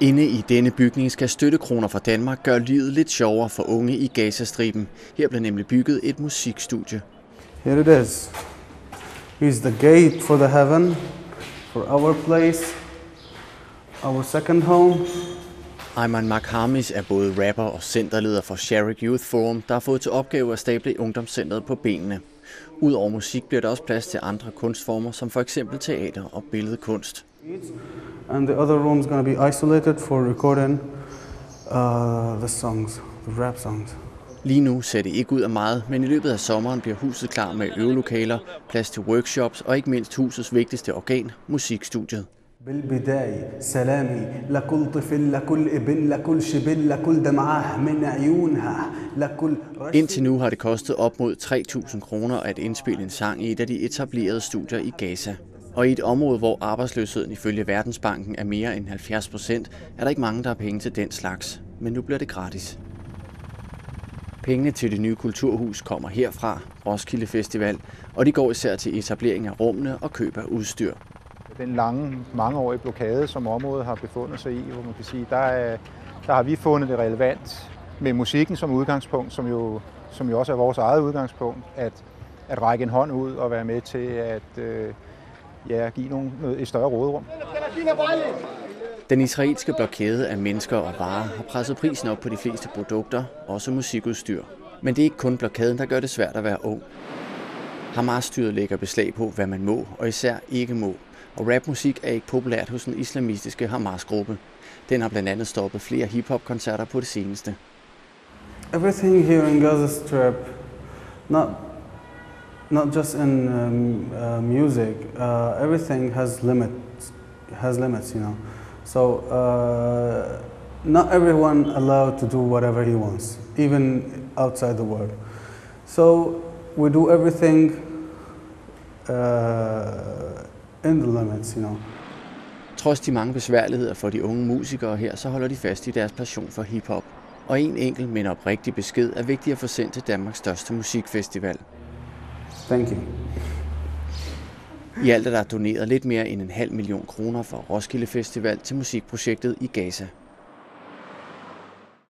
Inde i denne bygning skal støttekroner fra Danmark gøre livet lidt sjovere for unge i Gazastriben. Her blev nemlig bygget et musikstudie. Here it is. Here's the gate for the heaven, for our place, our second home. Ayman Makhamis er både rapper og centerleder for Sharik Youth Forum, der har fået til opgave at stable ungdomscentret på benene. Udover musik bliver der også plads til andre kunstformer, som for eksempel teater og billedkunst. And the other room is going to be isolated for recording the songs, the rap songs. Lige nu ser det ikke ud af meget, men i løbet af sommeren bliver huset klar med øvelokaler, plads til workshops og ikke mindst husets vigtigste organ, musikstudiet. Indtil nu har det kostet op mod 3.000 kroner at indspille en sang i et af de etablerede studier i Gaza. Og i et område, hvor arbejdsløsheden ifølge Verdensbanken er mere end 70%, er der ikke mange, der har penge til den slags. Men nu bliver det gratis. Pengene til det nye kulturhus kommer herfra, Roskilde Festival, og de går især til etablering af rummene og køb af udstyr. Den lange, mangeårige blokade, som området har befundet sig i, hvor man kan sige, der har vi fundet det relevant med musikken som udgangspunkt, som jo også er vores eget udgangspunkt, at række en hånd ud og være med til at give et større råderum. Den israelske blokade af mennesker og varer har presset prisen op på de fleste produkter, også musikudstyr. Men det er ikke kun blokaden, der gør det svært at være ung. Hamas-styret lægger beslag på, hvad man må og især ikke må. Og rapmusik er ikke populært hos den islamistiske Hamas-gruppe. Den har blandt andet stoppet flere hip-hop-koncerter på det seneste. Everything here in Gaza Strip, not just in music, everything has limits, you know. So not everyone allowed to do whatever he wants, even outside the world. So we do everything in the limits, you know. Trods de mange besværligheder for de unge musikere her, så holder de fast i deres passion for hiphop. Og en enkelt, men oprigtig besked er vigtig at få sendt til Danmarks største musikfestival. Thank you. I alt er der doneret lidt mere end 500.000 kroner for Roskilde Festival til musikprojektet i Gaza.